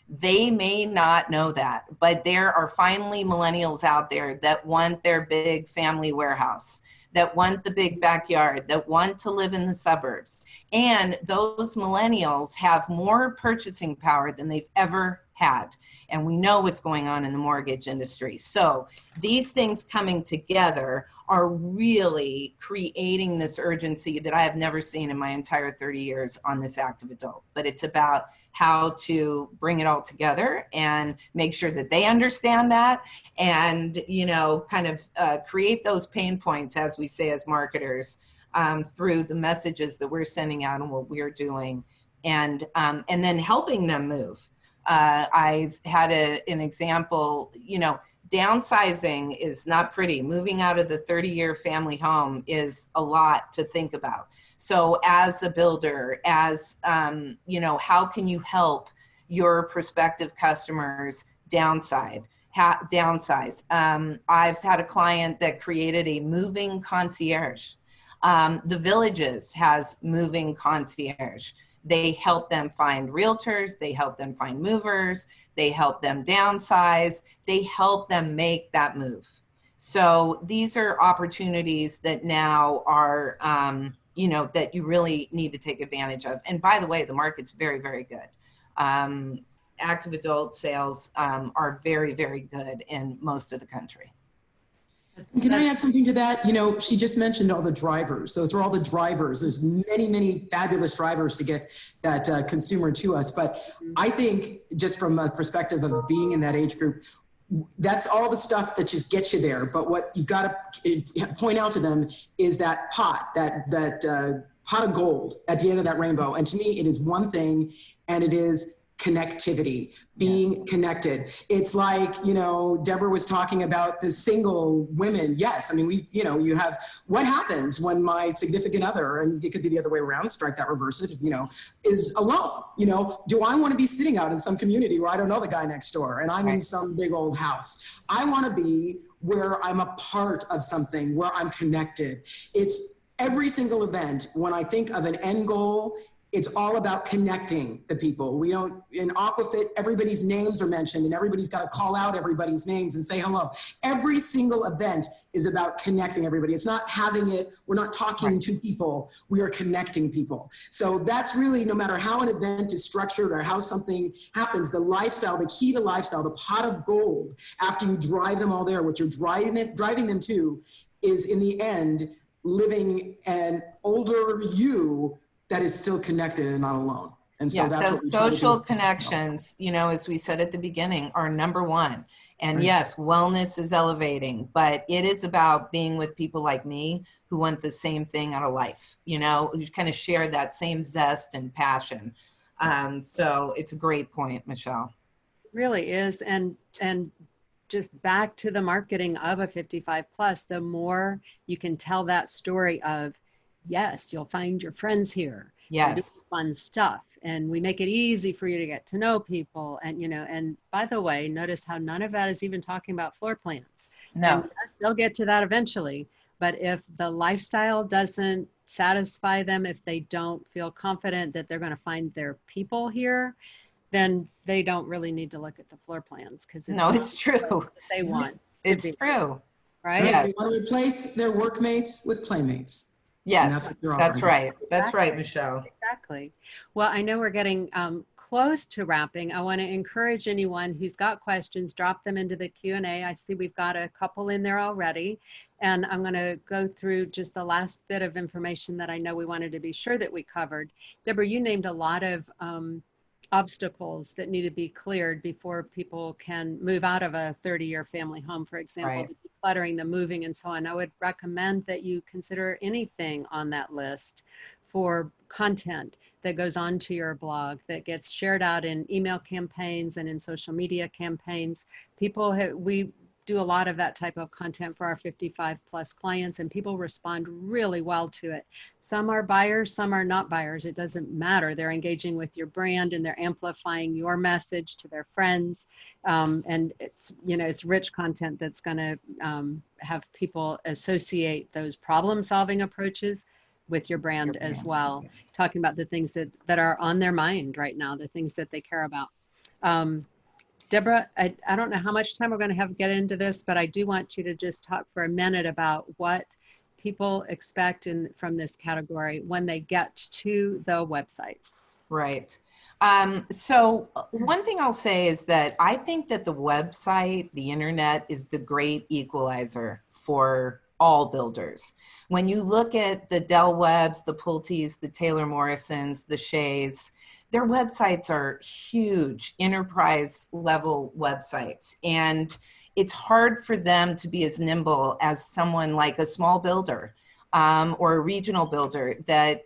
They may not know that, but there are finally millennials out there that want their big family warehouse, that want the big backyard, that want to live in the suburbs. And those millennials have more purchasing power than they've ever had. And we know what's going on in the mortgage industry. So these things coming together are really creating this urgency that I have never seen in my entire 30 years on this active adult. But it's about how to bring it all together and make sure that they understand that, and, you know, kind of create those pain points, as we say as marketers, through the messages that we're sending out and what we're doing, and then helping them move. I've had an example, you know, downsizing is not pretty. Moving out of the 30-year family home is a lot to think about. So as a builder, as, you know, how can you help your prospective customers downsize? I've had a client that created a moving concierge. The Villages has moving concierge. They help them find realtors, they help them find movers, they help them downsize, they help them make that move. So these are opportunities that now are, you know, that you really need to take advantage of. And by the way, the market's very, very good. Active adult sales are very, very good in most of the country. Can I add something to that? You know, she just mentioned all the drivers. Those are all the drivers. There's many, many fabulous drivers to get that consumer to us. But I think, just from a perspective of being in that age group, that's all the stuff that just gets you there. But what you've got to point out to them is that pot, that pot of gold at the end of that rainbow. And to me, it is one thing, and it is connectivity, being connected. It's like, you know, Deborah was talking about the single women. Yes. I mean, you know, you have, what happens when my significant other, and it could be the other way around, strike that, reverse it, you know, is alone? You know, do I want to be sitting out in some community where I don't know the guy next door and I'm in some big old house? I want to be where I'm a part of something, where I'm connected. It's every single event. When I think of an end goal, it's all about connecting the people. We don't, in Aquafit, everybody's names are mentioned and everybody's got to call out everybody's names and say hello. Every single event is about connecting everybody. It's not having it, we're not talking to people, we are connecting people. So that's really, no matter how an event is structured or how something happens, the lifestyle, the key to lifestyle, the pot of gold, after you drive them all there, what you're driving them to is, in the end, living an older you that is still connected and not alone. And so that's what we try to do. Social connections, you know, as we said at the beginning, are number one. And yes, wellness is elevating, but it is about being with people like me who want the same thing out of life, you know, who kind of share that same zest and passion. So it's a great point, Michelle. It really is. And just back to the marketing of a 55 plus, the more you can tell that story of, yes, you'll find your friends here. Yes. We do fun stuff, and we make it easy for you to get to know people. And, you know, and by the way, notice how none of that is even talking about floor plans. No. And yes, they'll get to that eventually. But if the lifestyle doesn't satisfy them, if they don't feel confident that they're going to find their people here, then they don't really need to look at the floor plans, because it's true. They want. It's true. Right? Yeah. They want to replace their workmates with playmates. Yes, that's right. That's right, Michelle. Exactly. Well, I know we're getting close to wrapping. I want to encourage anyone who's got questions, drop them into the Q&A. I see we've got a couple in there already. And I'm going to go through just the last bit of information that I know we wanted to be sure that we covered. Deborah, you named a lot of obstacles that need to be cleared before people can move out of a 30-year family home, for example, the decluttering, the moving, and so on. I would recommend that you consider anything on that list for content that goes onto your blog, that gets shared out in email campaigns and in social media campaigns. We do a lot of that type of content for our 55 plus clients, and people respond really well to it. Some are buyers, some are not buyers. It doesn't matter. They're engaging with your brand and they're amplifying your message to their friends. And it's, you know, it's rich content that's going to have people associate those problem solving approaches with your brand as well. Talking about the things that are on their mind right now, the things that they care about. Deborah, I don't know how much time we're going to have to get into this, but I do want you to just talk for a minute about what people expect from this category when they get to the website. Right. So one thing I'll say is that I think that the website, the internet, is the great equalizer for all builders. When you look at the Del Webbs, the Pulte's, the Taylor Morrisons, the Shays, their websites are huge enterprise level websites. And it's hard for them to be as nimble as someone like a small builder or a regional builder that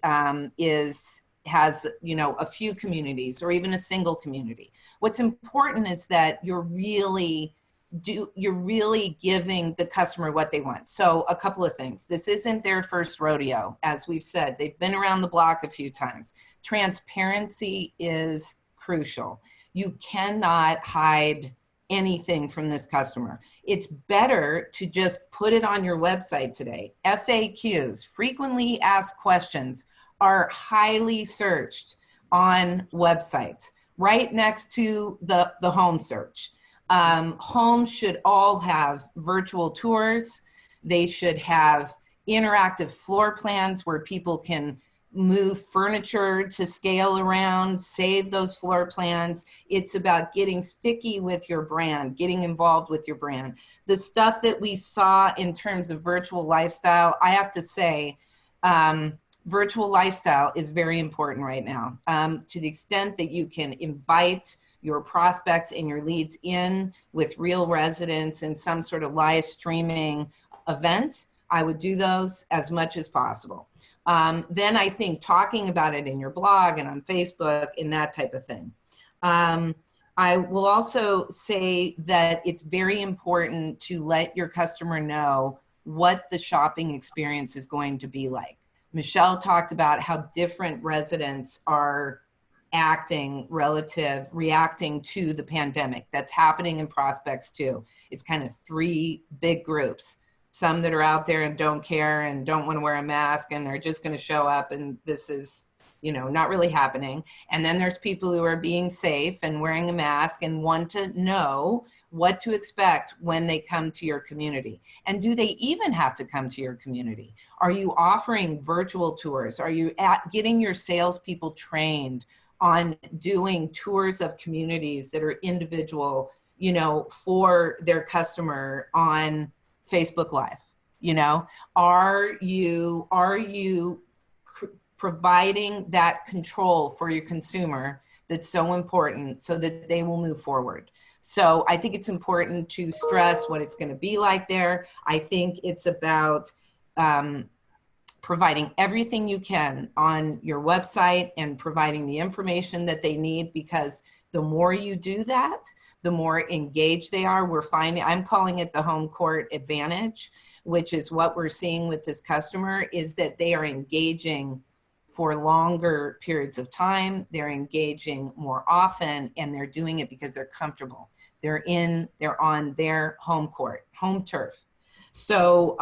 has, you know, a few communities or even a single community. What's important is that you're really giving the customer what they want. So a couple of things. This isn't their first rodeo. As we've said, they've been around the block a few times. Transparency is crucial. You cannot hide anything from this customer. It's better to just put it on your website today. FAQs, frequently asked questions, are highly searched on websites, right next to the home search. Homes should all have virtual tours. They should have interactive floor plans where people can move furniture to scale around, save those floor plans. It's about getting sticky with your brand, getting involved with your brand. The stuff that we saw in terms of virtual lifestyle, I have to say, virtual lifestyle is very important right now. To the extent that you can invite your prospects and your leads in with real residents in some sort of live streaming event, I would do those as much as possible. Then I think talking about it in your blog and on Facebook and that type of thing. I will also say that it's very important to let your customer know what the shopping experience is going to be like. Michelle talked about how different residents are reacting to the pandemic. That's happening in prospects too. It's kind of three big groups. Some that are out there and don't care and don't want to wear a mask and are just going to show up, and this is, you know, not really happening. And then there's people who are being safe and wearing a mask and want to know what to expect when they come to your community. And do they even have to come to your community? Are you offering virtual tours? Are you getting your salespeople trained on doing tours of communities that are individual, you know, for their customer on Facebook Live? You know, are you providing that control for your consumer that's so important so that they will move forward? So I think it's important to stress what it's going to be like there. I think it's about providing everything you can on your website and providing the information that they need, because the more you do that, the more engaged they are. We're finding, I'm calling it the home court advantage, which is what we're seeing with this customer, is that they are engaging for longer periods of time. They're engaging more often, and they're doing it because they're comfortable. They're on their home court, home turf. So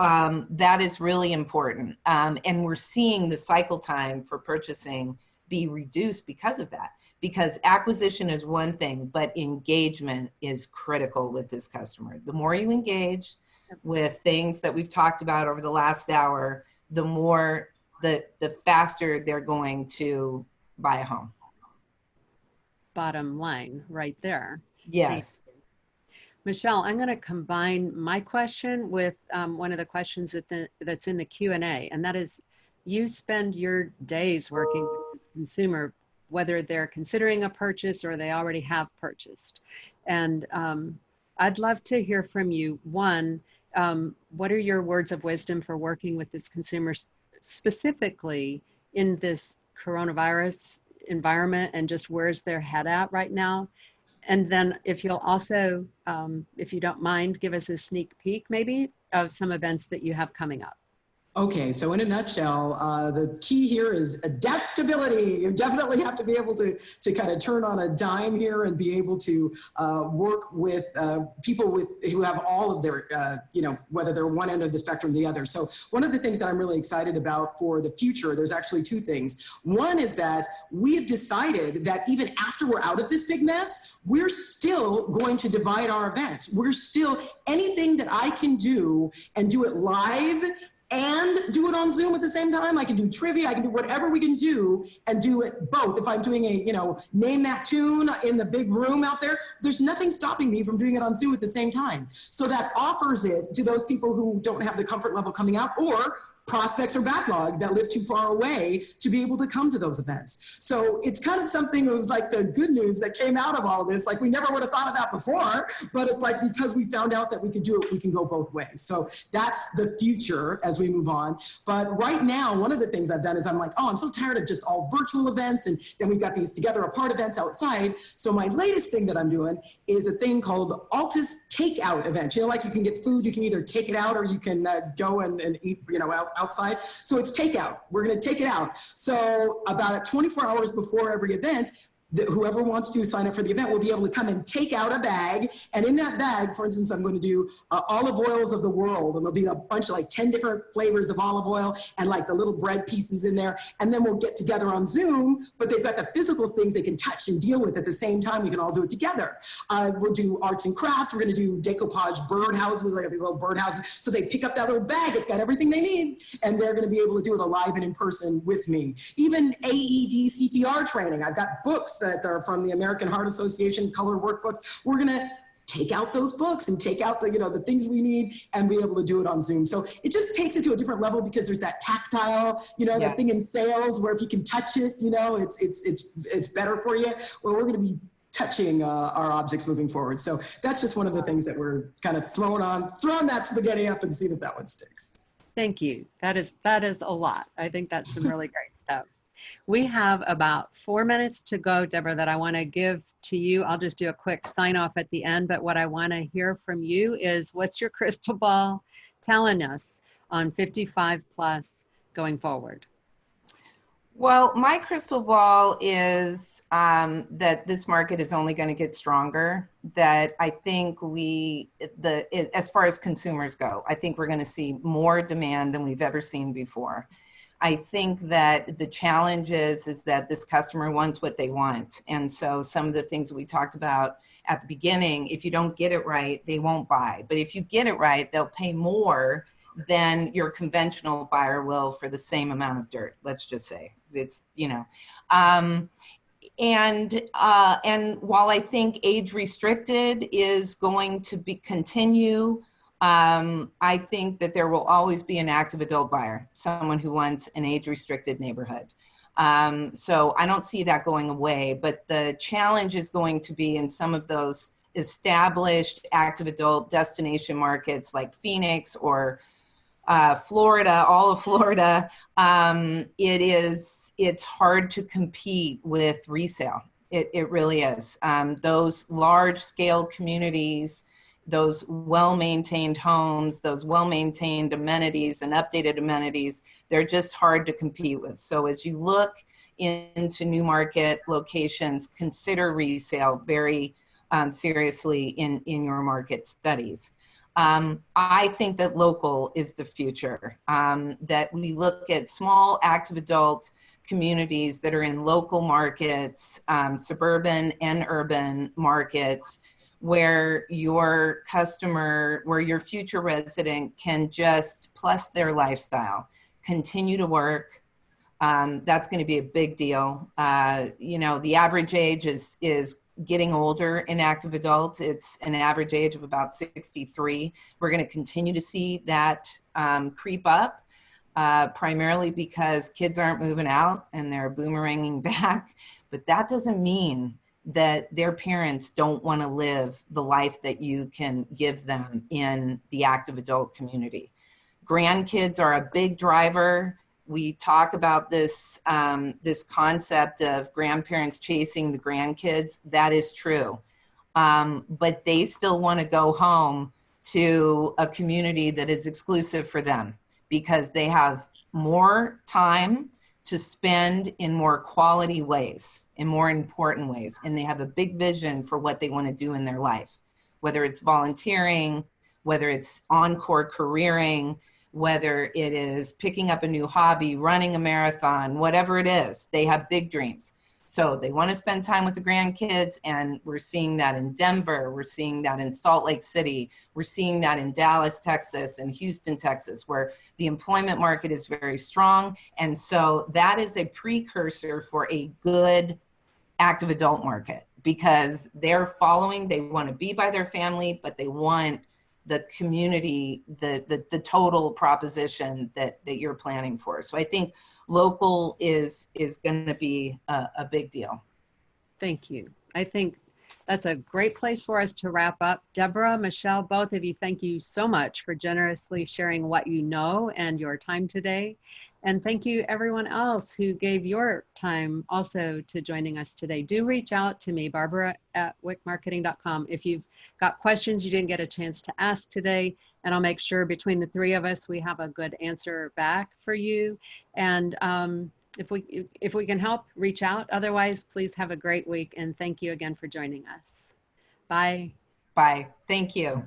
that is really important. And we're seeing the cycle time for purchasing be reduced because of that. Because acquisition is one thing, but engagement is critical with this customer. The more you engage with things that we've talked about over the last hour, the more, the faster they're going to buy a home. Bottom line right there. Yes. Michelle, I'm going to combine my question with one of the questions that's in the Q&A, and that is, you spend your days working with the consumer, whether they're considering a purchase or they already have purchased. And I'd love to hear from you. One, what are your words of wisdom for working with this consumer specifically in this coronavirus environment, and just where's their head at right now? And then if you'll also, if you don't mind, give us a sneak peek maybe of some events that you have coming up. Okay, so in a nutshell, the key here is adaptability. You definitely have to be able to kind of turn on a dime here and be able to work with people who have all of their, you know, whether they're one end of the spectrum or the other. So one of the things that I'm really excited about for the future, there's actually two things. One is that we have decided that even after we're out of this big mess, we're still going to divide our events. We're still, anything that I can do and do it live and do it on Zoom at the same time. I can do trivia, I can do whatever we can do and do it both. If I'm doing a, name that tune in the big room out there, there's nothing stopping me from doing it on Zoom at the same time. So that offers it to those people who don't have the comfort level coming out, or prospects or backlog that live too far away to be able to come to those events. So it's kind of something that was like the good news that came out of all of this. Like, we never would have thought of that before, but it's like, because we found out that we could do it, we can go both ways. So that's the future as we move on. But right now, one of the things I've done is I'm like, oh, I'm so tired of just all virtual events. And then we've got these together apart events outside. So my latest thing that I'm doing is a thing called Altis takeout events. Like, you can get food, you can either take it out or you can go and eat, outside. So it's takeout. We're going to take it out. So about 24 hours before every event, whoever wants to sign up for the event will be able to come and take out a bag. And in that bag, for instance, I'm going to do olive oils of the world. And there'll be a bunch of like 10 different flavors of olive oil and like the little bread pieces in there. And then we'll get together on Zoom, but they've got the physical things they can touch and deal with at the same time. We can all do it together. We'll do arts and crafts. We're going to do decoupage bird houses, like these little bird houses. So they pick up that little bag. It's got everything they need. And they're going to be able to do it alive and in person with me. Even AED CPR training. I've got books that are from the American Heart Association, color workbooks. We're going to take out those books and take out the, the things we need and be able to do it on Zoom. So it just takes it to a different level because there's that tactile, Yes. that thing in sales where if you can touch it, it's better for you. Well, we're going to be touching our objects moving forward. So that's just one of the things that we're kind of throwing that spaghetti up and seeing if that one sticks. Thank you. That is a lot. I think that's some really great stuff. We have about 4 minutes to go, Deborah, that I want to give to you. I'll just do a quick sign off at the end, but what I want to hear from you is, what's your crystal ball telling us on 55 plus going forward? Well, my crystal ball is that this market is only going to get stronger. That I think as far as consumers go, I think we're going to see more demand than we've ever seen before. I think that the challenge is that this customer wants what they want. And so some of the things that we talked about at the beginning, if you don't get it right, they won't buy. But if you get it right, they'll pay more than your conventional buyer will for the same amount of dirt. Let's just say it's, and while I think age restricted is going to continue, I think that there will always be an active adult buyer, someone who wants an age-restricted neighborhood. So I don't see that going away, but the challenge is going to be in some of those established active adult destination markets like Phoenix or Florida, all of Florida. It's hard to compete with resale. It really is. Those large-scale communities, those well-maintained homes, those well-maintained amenities and updated amenities, they're just hard to compete with. So as you look into new market locations, consider resale very seriously in your market studies. I think that local is the future, that we look at small active adult communities that are in local markets, suburban and urban markets, where your customer, where your future resident can just plus their lifestyle, continue to work. That's going to be a big deal. The average age is getting older in active adults. It's an average age of about 63. We're going to continue to see that creep up, primarily because kids aren't moving out and they're boomeranging back. But that doesn't mean that their parents don't want to live the life that you can give them in the active adult community. Grandkids are a big driver. We talk about this, this concept of grandparents chasing the grandkids. That is true. But they still want to go home to a community that is exclusive for them because they have more time to spend in more quality ways, in more important ways. And they have a big vision for what they want to do in their life, whether it's volunteering, whether it's encore careering, whether it is picking up a new hobby, running a marathon, whatever it is, they have big dreams. So they want to spend time with the grandkids, and we're seeing that in Denver. We're seeing that in Salt Lake City. We're seeing that in Dallas, Texas, and Houston, Texas, where the employment market is very strong. And so that is a precursor for a good active adult market, because they're following, they want to be by their family, but they want the community, the total proposition that you're planning for. So I think local is going to be a big deal. Thank you. I think that's a great place for us to wrap up. Deborah, Michelle, both of you, thank you so much for generously sharing what you know and your time today. And thank you everyone else who gave your time also to joining us today. Do reach out to me, Barbara@wickmarketing.com, if you've got questions you didn't get a chance to ask today, and I'll make sure between the three of us we have a good answer back for you. And if we can help, reach out. Otherwise, please have a great week, and thank you again for joining us. Bye. Bye. Thank you.